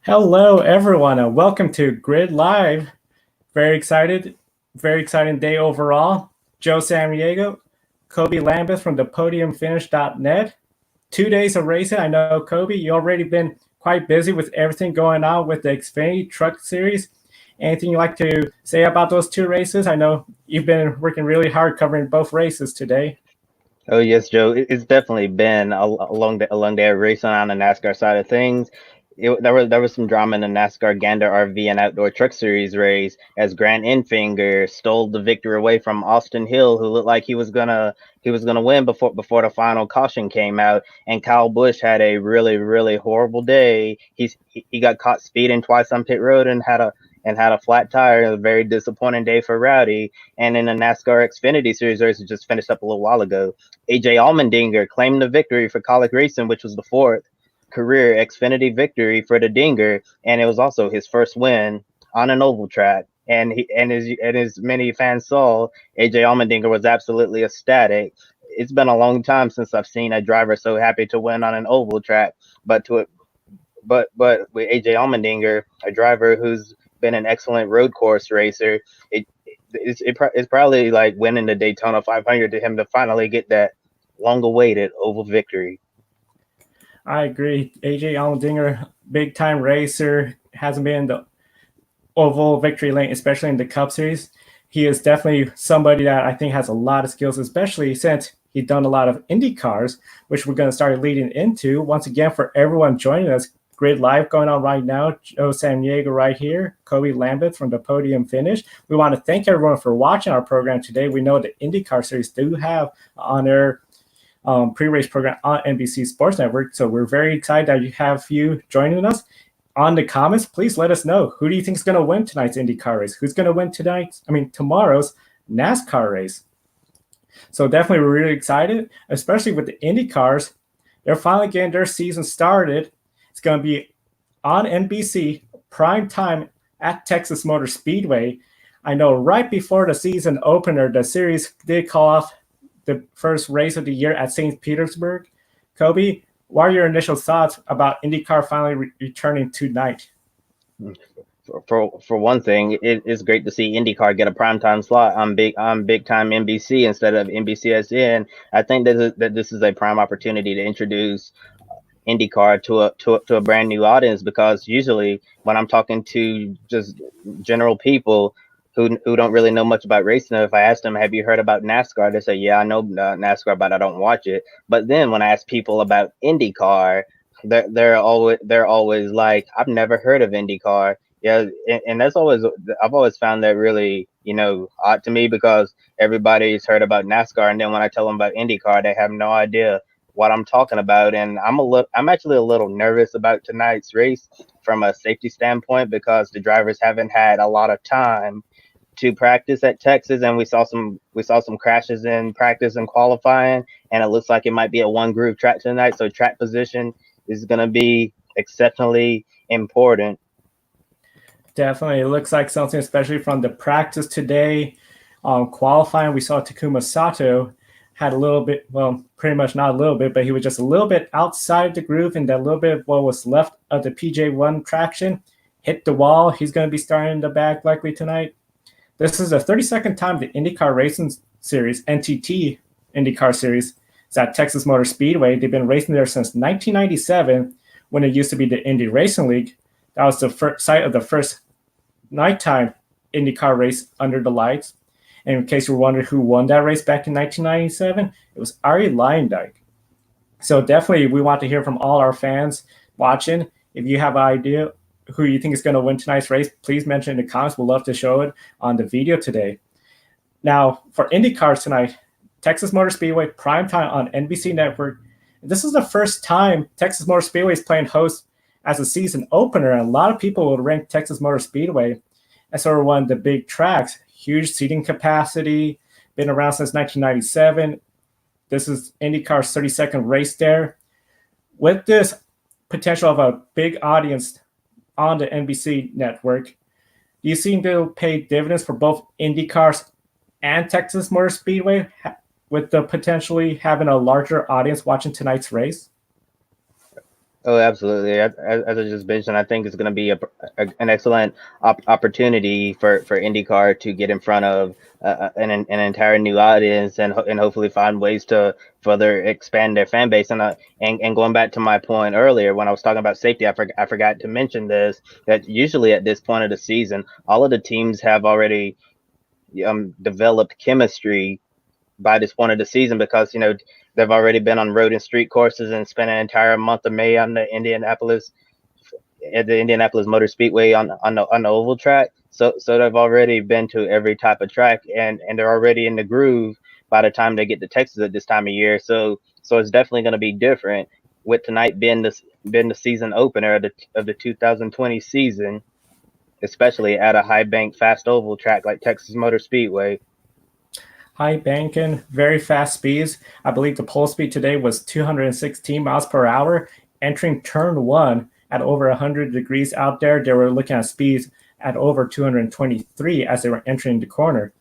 Hello, everyone, and welcome to Grid Live. Very excited, very exciting day overall. Joe Samaniego, Kobe Lambeth from the podiumfinish.net. 2 days of racing. I know, Kobe, you already been quite busy with everything going on with the Xfinity Truck Series. Anything you'd like to say about those two races? I know you've been working really hard covering both races today. Oh yes, Joe. It's definitely been a long day of racing on the NASCAR side of things. There was some drama in the NASCAR Gander RV and Outdoor Truck Series race as Grant Enfinger stole the victory away from Austin Hill, who looked like he was gonna win before the final caution came out. And Kyle Busch had a really horrible day. He got caught speeding twice on pit road and had a flat tire. A very disappointing day for Rowdy. And in the NASCAR Xfinity Series race, it just finished up a little while ago. AJ Allmendinger claimed the victory for Colic Racing, which was the fourth career Xfinity victory for the Dinger, and it was also his first win on an oval track. And as many fans saw, AJ Allmendinger was absolutely ecstatic. It's been a long time since I've seen a driver so happy to win on an oval track, but to but with AJ Allmendinger, a driver who's been an excellent road course racer, it's probably like winning the Daytona 500 to him to finally get that long-awaited oval victory. I agree. AJ Allmendinger, big time racer, hasn't been in the oval victory lane, especially in the Cup Series. He is definitely somebody that I think has a lot of skills, especially since he's done a lot of Indy cars, which we're going to start leading into. Once again, for everyone joining us, Grid Live going on right now. Joe Samaniego right here, Kobe Lambeth from the Podium Finish. We want to thank everyone for watching our program today. We know the IndyCar series do have on their pre-race program on NBC Sports Network. So we're very excited that you have you joining us. On the comments, please let us know, who do you think is going to win tonight's IndyCar race? Who's going to win tomorrow's NASCAR race? So definitely we're really excited, especially with the Indy cars. They're finally getting their season started. It's going to be on NBC prime time at Texas Motor Speedway. I know right before the season opener, the series did call off the first race of the year at St. Petersburg. Kobe, what are your initial thoughts about IndyCar finally returning tonight? For one thing, it's great to see IndyCar get a primetime slot on big time NBC instead of NBCSN. I think that this is a prime opportunity to introduce IndyCar to a brand new audience, because usually when I'm talking to just general people who don't really know much about racing, if I ask them, "Have you heard about NASCAR?" They say, "Yeah, I know NASCAR, but I don't watch it." But then when I ask people about IndyCar, they're always like, "I've never heard of IndyCar." Yeah, and that's always, I've always found that really, odd to me, because everybody's heard about NASCAR, and then when I tell them about IndyCar, they have no idea what I'm talking about. And I'm actually a little nervous about tonight's race from a safety standpoint, because the drivers haven't had a lot of time to practice at Texas, and we saw some crashes in practice and qualifying, and it looks like it might be a one groove track tonight. So track position is going to be exceptionally important. Definitely. It looks like something, especially from the practice today. Qualifying, we saw Takuma Sato had a little bit, well, pretty much not a little bit, but he was just a little bit outside the groove, and that little bit of what was left of the PJ1 traction hit the wall. He's going to be starting in the back likely tonight. This is the 32nd time the IndyCar Racing Series, NTT IndyCar Series, is at Texas Motor Speedway. They've been racing there since 1997, when it used to be the Indy Racing League. That was the site of the first nighttime IndyCar race under the lights. And in case you were wondering who won that race back in 1997, it was Arie Luyendyk. So definitely we want to hear from all our fans watching. If you have an idea who you think is going to win tonight's race, please mention in the comments. We'll love to show it on the video today. Now, for IndyCars tonight, Texas Motor Speedway, primetime on NBC Network. This is the first time Texas Motor Speedway is playing host as a season opener, and a lot of people will rank Texas Motor Speedway as sort of one of the big tracks. Huge seating capacity, been around since 1997. This is IndyCar's 32nd race there. With this potential of a big audience on the NBC network, do you think they'll pay dividends for both IndyCars and Texas Motor Speedway, with the potentially having a larger audience watching tonight's race? Oh, absolutely. As I just mentioned, I think it's going to be an excellent opportunity for IndyCar to get in front of an entire new audience and hopefully find ways to further expand their fan base. And going back to my point earlier when I was talking about safety, I forgot to mention this, that usually at this point of the season, all of the teams have already developed chemistry by this point of the season because they've already been on road and street courses and spent an entire month of May on the Indianapolis Motor Speedway on the oval track. So they've already been to every type of track and they're already in the groove by the time they get to Texas at this time of year. So it's definitely going to be different with tonight being the season opener of the 2020 season, especially at a high bank fast oval track like Texas Motor Speedway. High banking, very fast speeds. I believe the pole speed today was 216 miles per hour. Entering turn one at over 100 degrees out there, they were looking at speeds at over 223 as they were entering the corner.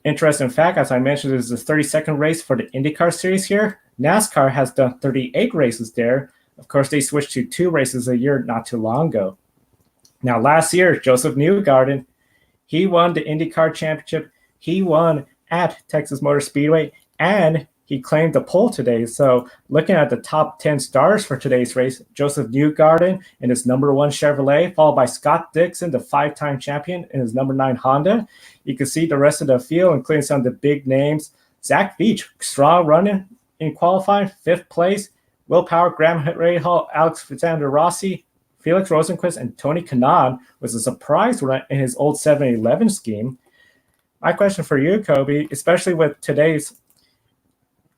Interesting fact, as I mentioned, this is the 32nd race for the IndyCar series here. NASCAR has done 38 races there. Of course, they switched to 2 races a year not too long ago. Now, last year, Joseph Newgarden, he won the IndyCar championship. He won at Texas Motor Speedway, and he claimed the pole today. So looking at the top 10 stars for today's race, Joseph Newgarden in his number 1 Chevrolet, followed by Scott Dixon, the 5-time champion, in his number 9 Honda. You can see the rest of the field, including some of the big names. Zach Veach, strong running in qualifying, 5th place. Will Power, Graham Rahal, Alexander Rossi, Felix Rosenquist, and Tony Kanaan was a surprise run in his old 7-Eleven scheme. My question for you, Kobe, especially with today's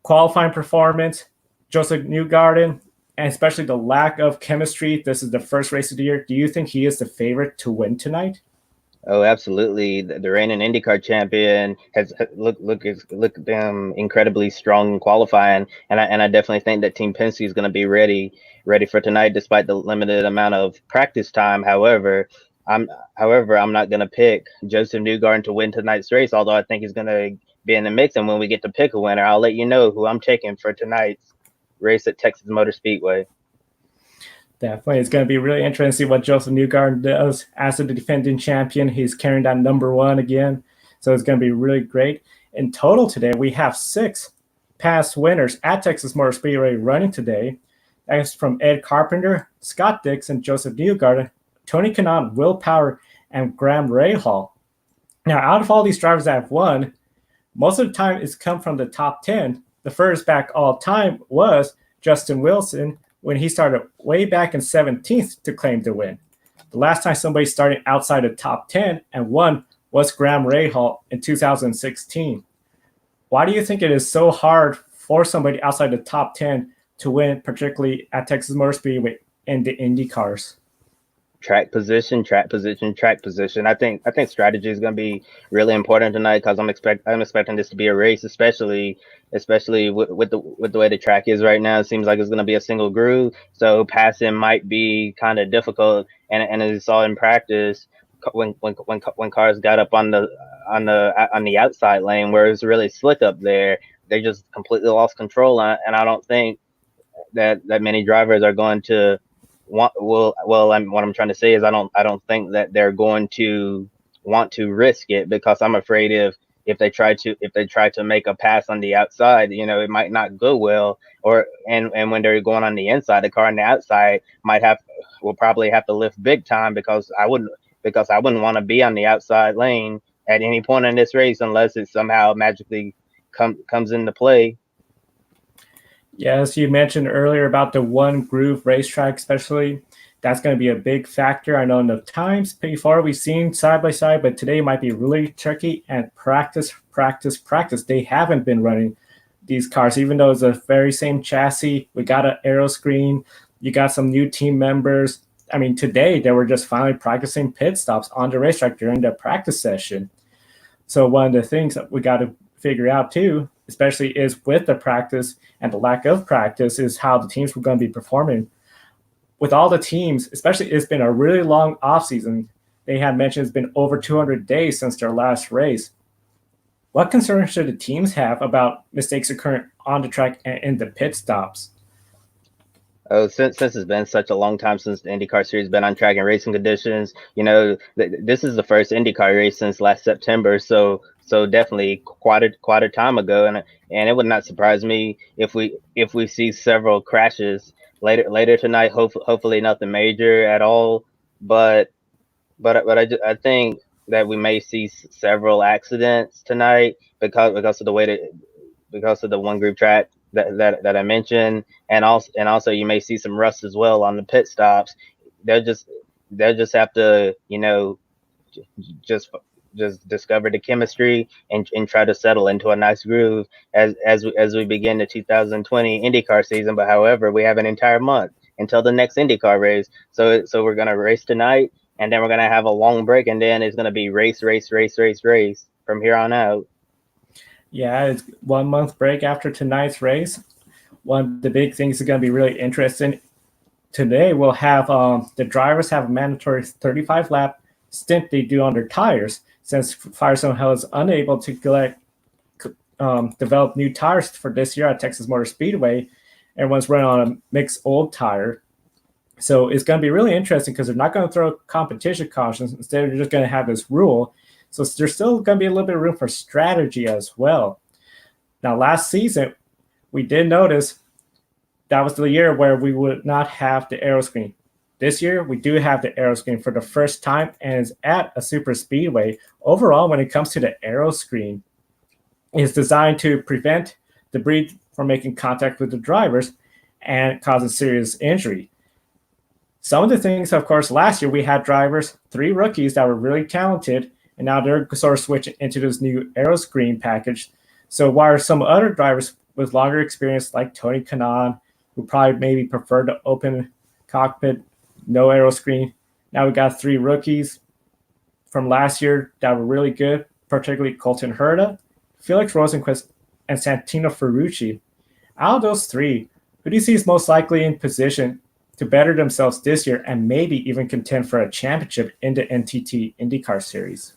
qualifying performance, Joseph Newgarden, and especially the lack of chemistry, this is the first race of the year. Do you think he is the favorite to win tonight? Oh, absolutely. The reigning IndyCar champion has look them incredibly strong in qualifying, and I definitely think that Team Penske is going to be ready for tonight, despite the limited amount of practice time. I'm I'm not going to pick Joseph Newgarden to win tonight's race, although I think he's going to be in the mix. And when we get to pick a winner, I'll let you know who I'm taking for tonight's race at Texas Motor Speedway. Definitely. It's going to be really interesting to see what Joseph Newgarden does as the defending champion. He's carrying that number 1 again. So it's going to be really great. In total today, we have 6 past winners at Texas Motor Speedway running today. That's from Ed Carpenter, Scott Dixon, Joseph Newgarden, Tony Kanaan, Will Power, and Graham Rahal. Now, out of all these drivers that have won, most of the time it's come from the top 10. The first back all time was Justin Wilson, when he started way back in 17th to claim the win. The last time somebody started outside the top 10 and won was Graham Rahal in 2016. Why do you think it is so hard for somebody outside the top 10 to win, particularly at Texas Motor Speedway in the Indy cars? Track position. I think strategy is going to be really important tonight because I'm expecting this to be a race, especially with the way the track is right now. It seems like it's going to be a single groove, so passing might be kind of difficult. And as you saw in practice, when cars got up on the outside lane where it was really slick up there, they just completely lost control. And I don't think that many drivers are going to what I'm trying to say is I don't think that they're going to want to risk it, because I'm afraid if they try to make a pass on the outside, it might not go well, and when they're going on the inside, the car on the outside will probably have to lift big time, because I wouldn't want to be on the outside lane at any point in this race unless it somehow magically comes into play. Yes, you mentioned earlier about the one groove racetrack, especially. That's going to be a big factor. I know in the times before we've seen side by side, but today might be really tricky. And practice. They haven't been running these cars, even though it's the very same chassis. We got an aero screen. You got some new team members. I mean, today they were just finally practicing pit stops on the racetrack during the practice session. So one of the things that we got to figure out too, especially is with the practice and the lack of practice, is how the teams were going to be performing. With all the teams, especially it's been a really long offseason. They had mentioned it's been over 200 days since their last race. What concerns should the teams have about mistakes occurring on the track and in the pit stops? Oh, since it's been such a long time since the IndyCar series been on track and racing conditions, you know, this is the first IndyCar race since last September. So definitely quite a time ago, and it would not surprise me if we see several crashes later tonight. Hopefully nothing major at all, but I think that we may see several accidents tonight because of the way that because of the one group track that I mentioned, and also you may see some rust as well on the pit stops. They'll just they'll just have to, you know, just discover the chemistry and try to settle into a nice groove as we begin the 2020 IndyCar season. But however, we have an entire month until the next IndyCar race. So we're gonna race tonight, and then we're gonna have a long break, and then it's gonna be race from here on out. Yeah, it's 1 month break after tonight's race. One of the big things is going to be really interesting. Today we'll have the drivers have a mandatory 35 lap stint they do on their tires since Firestone Hell is unable to develop new tires for this year at Texas Motor Speedway. Everyone's running on a mixed old tire. So it's going to be really interesting because they're not going to throw competition cautions. Instead, they're just going to have this rule. So there's still going to be a little bit of room for strategy as well. Now, last season, we did notice that was the year where we would not have the aero screen. This year, we do have the aero screen for the first time, and it's at a super speedway. Overall, when it comes to the aero screen, it's designed to prevent debris from making contact with the drivers and causing serious injury. Some of the things, of course, last year we had drivers, 3 rookies that were really talented, and now they're sort of switching into this new aero screen package. So while some other drivers with longer experience, like Tony Kanaan, who probably maybe preferred the open cockpit, no aero screen, now we got 3 rookies from last year that were really good, particularly Colton Herta, Felix Rosenquist, and Santino Ferrucci. Out of those 3, who do you see is most likely in position to better themselves this year and maybe even contend for a championship in the NTT IndyCar Series?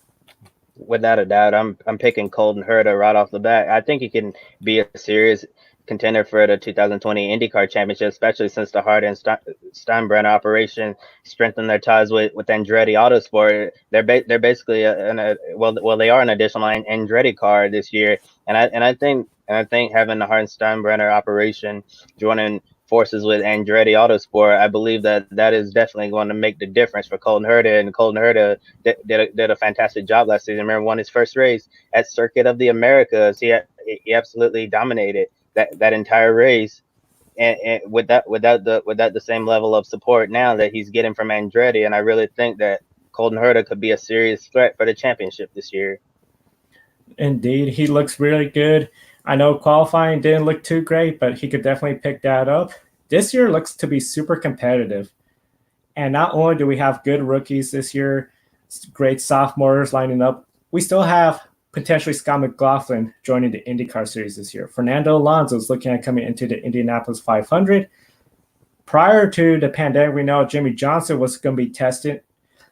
Without a doubt, I'm picking Colton Herta right off the bat. I think he can be a serious contender for the 2020 IndyCar Championship, especially since the Hart and Steinbrenner operation strengthened their ties with Andretti Autosport. They're basically they are an additional Andretti car this year, and I think having the Hart and Steinbrenner operation joining forces with Andretti Autosport, I believe that is definitely going to make the difference for Colton Herta. And Colton Herta did a fantastic job last season. Remember, won his first race at Circuit of the Americas. He absolutely dominated that entire race, and without the same level of support now that he's getting from Andretti. And I really think that Colton Herta could be a serious threat for the championship this year. Indeed, he looks really good. I know qualifying didn't look too great, but he could definitely pick that up. This year looks to be super competitive. And not only do we have good rookies this year, great sophomores lining up, we still have potentially Scott McLaughlin joining the IndyCar Series this year. Fernando Alonso is looking at coming into the Indianapolis 500. Prior to the pandemic, we know Jimmy Johnson was going to be tested,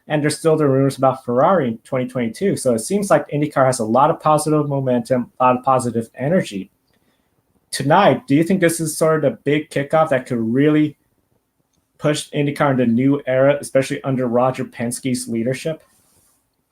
and there's still the rumors about Ferrari in 2022. So it seems like IndyCar has a lot of positive momentum, a lot of positive energy. Tonight, do you think this is sort of the big kickoff that could really push IndyCar into a new era, especially under Roger Penske's leadership?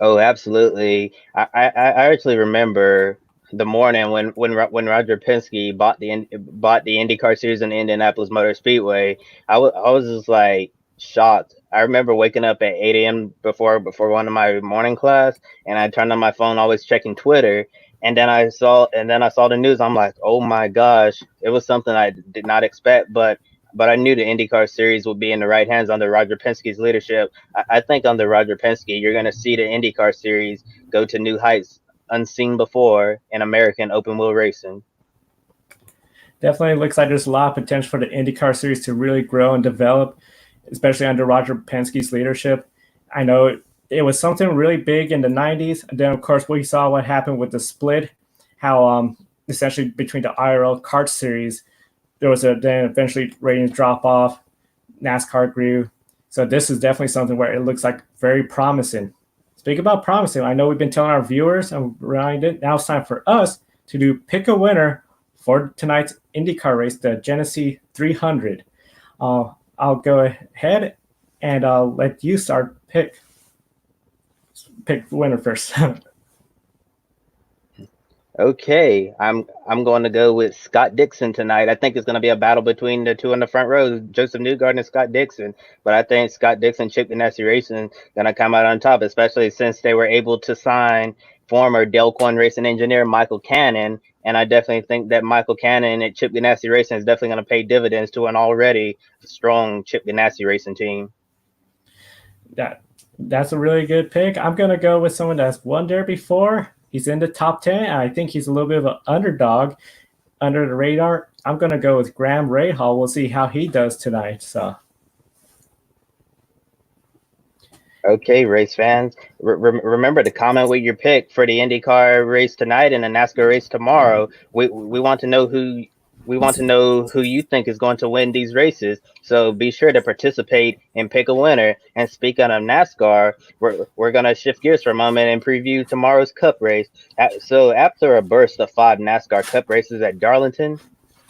Oh, absolutely. I actually remember the morning when Roger Penske bought the IndyCar series in the Indianapolis Motor Speedway. I was just like shocked. I remember waking up at 8 a.m. before one of my morning class, and I turned on my phone, always checking Twitter. And then I saw the news. I'm like, oh my gosh, it was something I did not expect, but I knew the IndyCar series would be in the right hands under Roger Penske's leadership. I think under Roger Penske, you're going to see the IndyCar series go to new heights unseen before in American open wheel racing. Definitely looks like there's a lot of potential for the IndyCar series to really grow and develop, especially under Roger Penske's leadership. I know it was something really big in the 90s. And then, of course, we saw what happened with the split, how essentially between the IRL kart series, there was then eventually ratings drop off. NASCAR grew. So this is definitely something where it looks like very promising. Speak about promising. I know we've been telling our viewers and reminded, now it's time for us to do pick a winner for tonight's IndyCar race, the Genesee 300. I'll go ahead and I'll let you start pick the winner first. Okay, I'm going to go with Scott Dixon tonight. I think it's going to be a battle between the two in the front row, Joseph Newgarden and Scott Dixon. But I think Scott Dixon, Chip Ganassi Racing, going to come out on top, especially since they were able to sign former Delcoin racing engineer Michael Cannon. And I definitely think that Michael Cannon at Chip Ganassi Racing is definitely going to pay dividends to an already strong Chip Ganassi Racing team. That's a really good pick. I'm gonna go with someone that's won there before. He's in the top 10. And I think he's a little bit of an underdog under the radar. I'm gonna go with Graham Rahal. We'll see how he does tonight. So Okay, race fans, remember to comment with your pick for the IndyCar race tonight and the NASCAR race tomorrow. We want to know who you think is going to win these races. So be sure to participate and pick a winner. And speaking of NASCAR, we're going to shift gears for a moment and preview tomorrow's Cup race. So after a burst of 5 NASCAR Cup races at Darlington,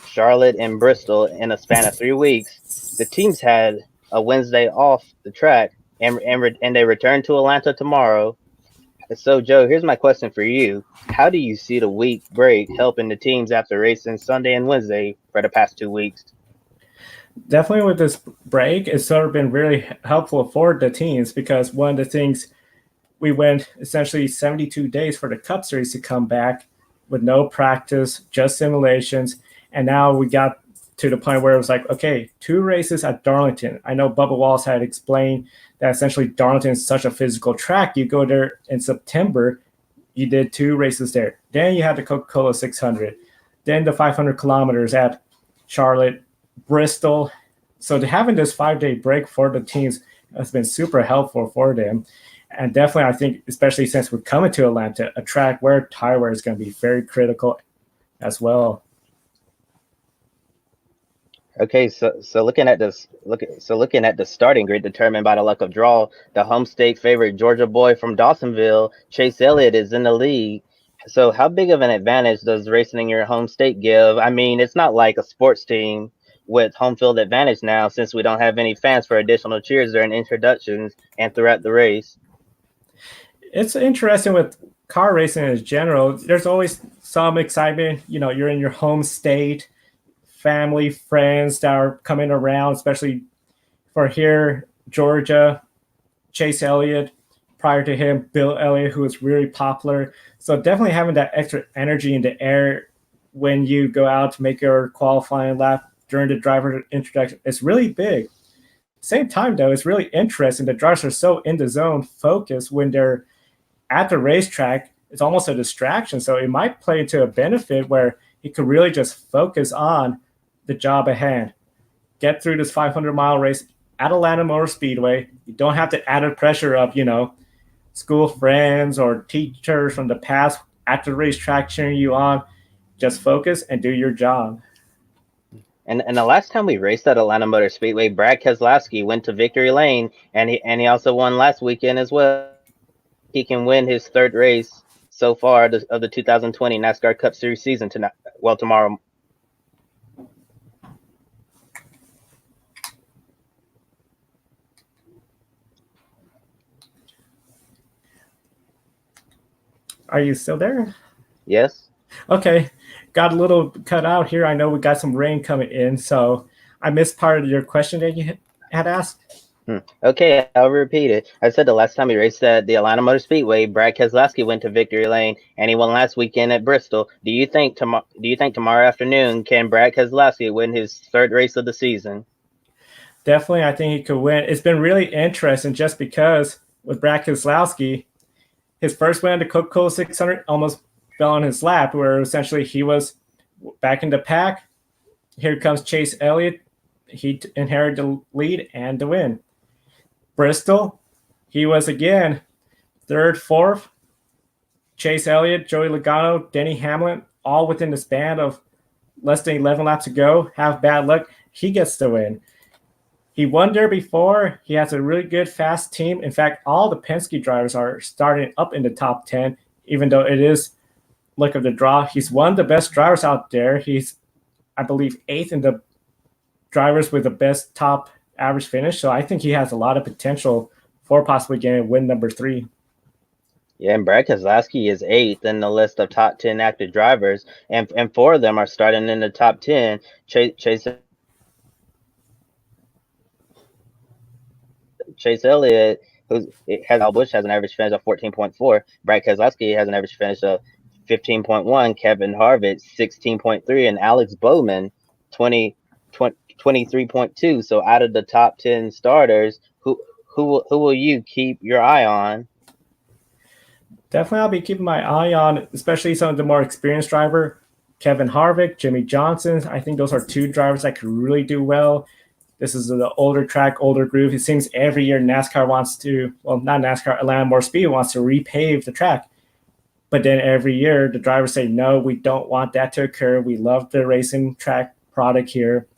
Charlotte, and Bristol in a span of 3 weeks, the teams had a Wednesday off the track and they return to Atlanta tomorrow. So, Joe, here's my question for you. How do you see the week break helping the teams after racing Sunday and Wednesday for the past 2 weeks? definitely with this break, it's sort of been really helpful for the teams because one of the things we went essentially 72 days for the Cup Series to come back with no practice, just simulations. And now we got to the point where it was like, okay, 2 races at Darlington. I know Bubba Wallace had explained that essentially Darlington is such a physical track. You go there in September, you did 2 races there. Then you had the Coca-Cola 600. Then the 500 kilometers at Charlotte, Bristol. So having this 5-day break for the teams has been super helpful for them. And definitely, I think, especially since we're coming to Atlanta, a track where tire wear is going to be very critical as well. Okay, so looking at the starting grid determined by the luck of draw, the home state favorite Georgia boy from Dawsonville, Chase Elliott, is in the lead. So how big of an advantage does racing in your home state give? I mean, it's not like a sports team with home field advantage now, since we don't have any fans for additional cheers during introductions and throughout the race. It's interesting with car racing in general. There's always some excitement. You know, you're in your home state, family, friends that are coming around, especially for here, Georgia, Chase Elliott, prior to him, Bill Elliott, who was really popular. So definitely having that extra energy in the air when you go out to make your qualifying lap during the driver introduction is really big. Same time, though, it's really interesting. The drivers are so in the zone, focused when they're at the racetrack. It's almost a distraction. So it might play to a benefit where he could really just focus on the job at hand. Get through this 500-mile race at Atlanta Motor Speedway. You don't have the added pressure of, school friends or teachers from the past at the racetrack cheering you on. Just focus and do your job. And the last time we raced at Atlanta Motor Speedway, Brad Keselowski went to victory lane, and he also won last weekend as well. He can win his 3rd race so far of the 2020 NASCAR Cup Series season tonight. Well, tomorrow. Are you still there? Yes. Okay. Got a little cut out here. I know we got some rain coming in, so I missed part of your question that you had asked. Okay, I'll repeat it. I said the last time he raced at the Atlanta Motor Speedway, Brad Keselowski went to victory lane, and he won last weekend at Bristol. Do you think tomorrow afternoon can Brad Keselowski win his 3rd race of the season? Definitely, I think he could win. It's been really interesting just because with Brad Keselowski, his first win at the Coca-Cola 600 almost fell on his lap, where essentially he was back in the pack. Here comes Chase Elliott. He inherited the lead and the win. Bristol, he was again 3rd, 4th. Chase Elliott, Joey Logano, Denny Hamlin, all within the span of less than 11 laps to go. Have bad luck. He gets the win. He won there before. He has a really good, fast team. In fact, all the Penske drivers are starting up in the top 10, even though it is luck of the draw. He's one of the best drivers out there. He's, I believe, 8th in the drivers with the best top average finish. So I think he has a lot of potential for possibly getting win number 3. Yeah, and Brad Keselowski is 8th in the list of top 10 active drivers, and 4 of them are starting in the top 10. Chase Elliott, Kyle Busch has an average finish of 14.4. Brad Keselowski has an average finish of 15.1. Kevin Harvick 16.3, and Alex Bowman 23.2. So out of the top 10 starters, who will you keep your eye on? Definitely, I'll be keeping my eye on, especially some of the more experienced driver, Kevin Harvick, Jimmy Johnson. I think those are 2 drivers that could really do well. This is the older track, older groove. It seems every year NASCAR wants to, well, not NASCAR, Atlanta Motor Speedway wants to repave the track. But then every year the drivers say, no, we don't want that to occur. We love the racing track product here.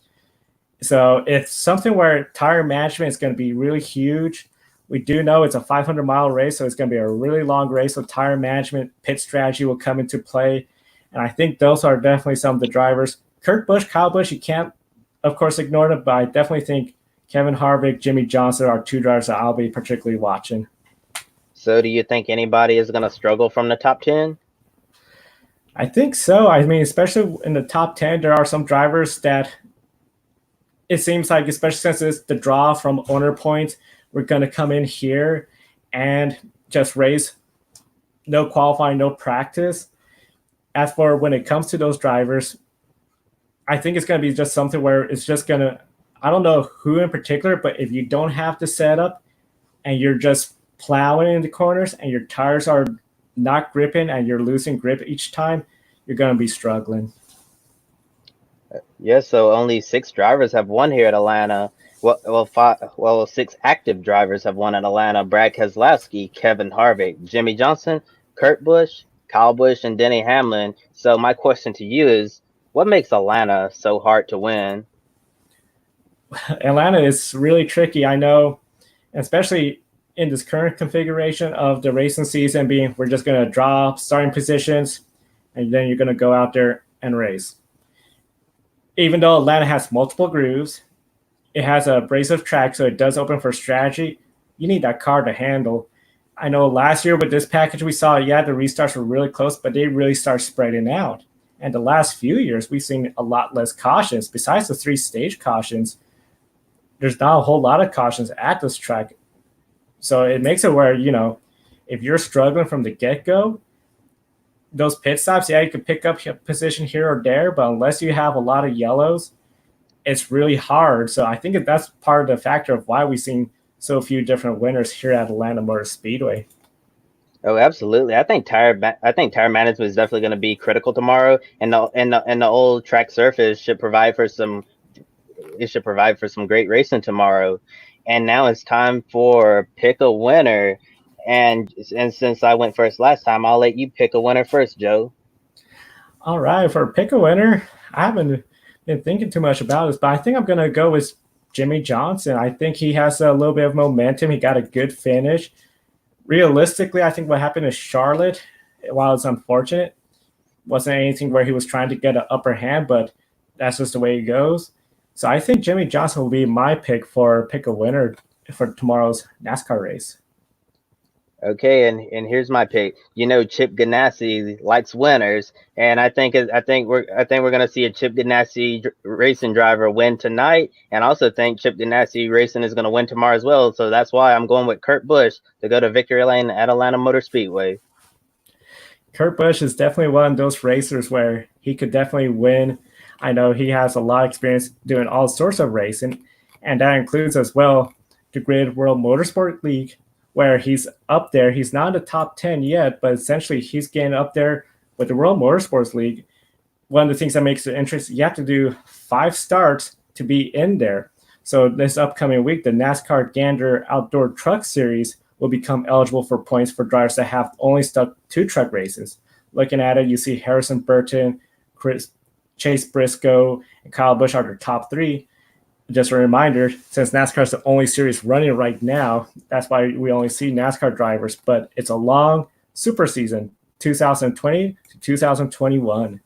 So it's something where tire management is going to be really huge. We do know it's a 500-mile race, so it's going to be a really long race. So tire management, pit strategy will come into play. And I think those are definitely some of the drivers. Kurt Busch, Kyle Busch, you can't, of course, ignore them, but I definitely think Kevin Harvick, Jimmy Johnson are 2 drivers that I'll be particularly watching. So do you think anybody is going to struggle from the top 10? I think so. I mean, especially in the top 10, there are some drivers that it seems like, especially since it's the draw from owner points, we're going to come in here and just race, no qualifying, no practice. As for when it comes to those drivers, I think it's going to be just something where it's just going to, I don't know who in particular, but if you don't have the setup and you're just plowing in the corners and your tires are not gripping and you're losing grip each time, you're going to be struggling. Yes, so only 6 drivers have won here at Atlanta. Well, 6 active drivers have won at Atlanta. Brad Keselowski, Kevin Harvick, Jimmy Johnson, Kurt Busch, Kyle Busch, and Denny Hamlin. So my question to you is, what makes Atlanta so hard to win? Atlanta is really tricky, I know, especially in this current configuration of the racing season being we're just going to draw starting positions and then you're going to go out there and race. Even though Atlanta has multiple grooves, it has a abrasive track, so it does open for strategy. You need that car to handle. I know last year with this package we saw, yeah, the restarts were really close, but they really start spreading out. And the last few years, we've seen a lot less cautions. Besides the 3-stage cautions, there's not a whole lot of cautions at this track. So it makes it where, if you're struggling from the get-go, those pit stops, yeah, you can pick up a position here or there, but unless you have a lot of yellows, it's really hard. So I think that's part of the factor of why we've seen so few different winners here at Atlanta Motor Speedway. Oh, absolutely. I think tire management is definitely going to be critical tomorrow, and the old track surface should provide for some great racing tomorrow. And now it's time for pick a winner. And since I went first last time, I'll let you pick a winner first, Joe. All right, for pick a winner, I haven't been thinking too much about this, but I think I'm going to go with Jimmy Johnson. I think he has a little bit of momentum. He got a good finish. Realistically, I think what happened to Charlotte, while it's unfortunate, wasn't anything where he was trying to get an upper hand, but that's just the way it goes. So I think Jimmy Johnson will be my pick for pick a winner for tomorrow's NASCAR race. Okay, and here's my pick. Chip Ganassi likes winners, and I think we're going to see a Chip Ganassi racing driver win tonight, and I also think Chip Ganassi racing is going to win tomorrow as well. So that's why I'm going with Kurt Busch to go to victory lane at Atlanta Motor Speedway. Kurt Busch is definitely one of those racers where he could definitely win. I know he has a lot of experience doing all sorts of racing, and that includes as well the Grid World Motorsport League, where he's up there. He's not in the top 10 yet, but essentially he's getting up there with the World Motorsports League. One of the things that makes it interesting, you have to do 5 starts to be in there. So this upcoming week, the NASCAR Gander Outdoor Truck Series will become eligible for points for drivers that have only stuck 2 truck races. Looking at it, you see Harrison Burton, Chase Briscoe, and Kyle Busch are the top 3. Just a reminder, since NASCAR is the only series running right now, that's why we only see NASCAR drivers, but it's a long super season, 2020 to 2021.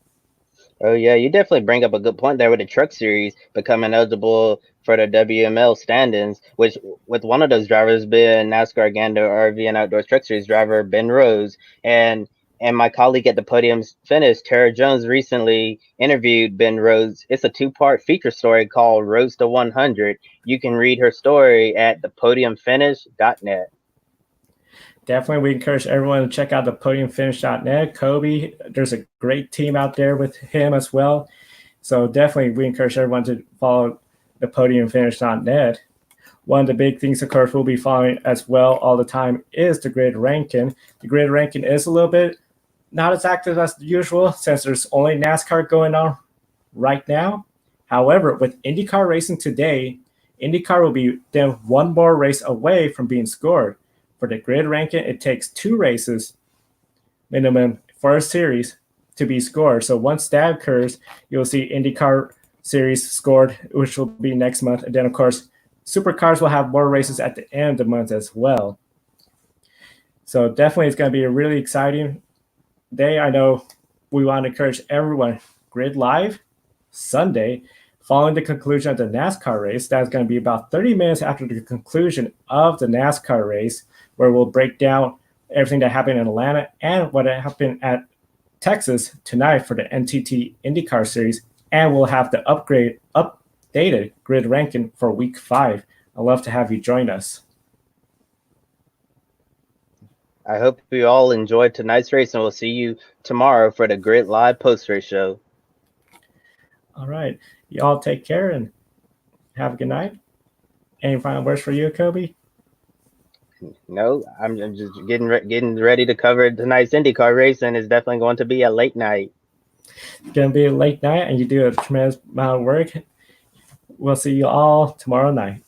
Oh yeah, you definitely bring up a good point there with the Truck Series becoming eligible for the WML standings, which with one of those drivers being NASCAR Gander RV and Outdoor Truck Series driver Ben Rose, and my colleague at the Podium Finish, Tara Jones, recently interviewed Ben Rose. It's a two-part feature story called Rose to 100. You can read her story at thepodiumfinish.net. Definitely, we encourage everyone to check out the podiumfinish.net. Kobe, there's a great team out there with him as well. So definitely, we encourage everyone to follow the podiumfinish.net. One of the big things, of course, we'll be following as well all the time is the grid ranking. The grid ranking is a little bit not as active as usual since there's only NASCAR going on right now. However, with IndyCar racing today, IndyCar will be then one more race away from being scored. For the grid ranking, it takes 2 races minimum for a series to be scored. So once that occurs, you'll see IndyCar series scored, which will be next month. And then, of course, Supercars will have more races at the end of the month as well. So definitely it's going to be a really exciting day. I know we want to encourage everyone. Grid Live Sunday, following the conclusion of the NASCAR race. That's going to be about 30 minutes after the conclusion of the NASCAR race, where we'll break down everything that happened in Atlanta and what happened at Texas tonight for the NTT IndyCar Series. And we'll have the updated grid ranking for week 5. I'd love to have you join us. I hope you all enjoyed tonight's race, and we'll see you tomorrow for the Grid Live post-race show. All right. Y'all take care and have a good night. Any final words for you, Kobe? No, I'm just getting ready to cover tonight's IndyCar race, and it's definitely going to be a late night. It's going to be a late night, and you do a tremendous amount of work. We'll see you all tomorrow night.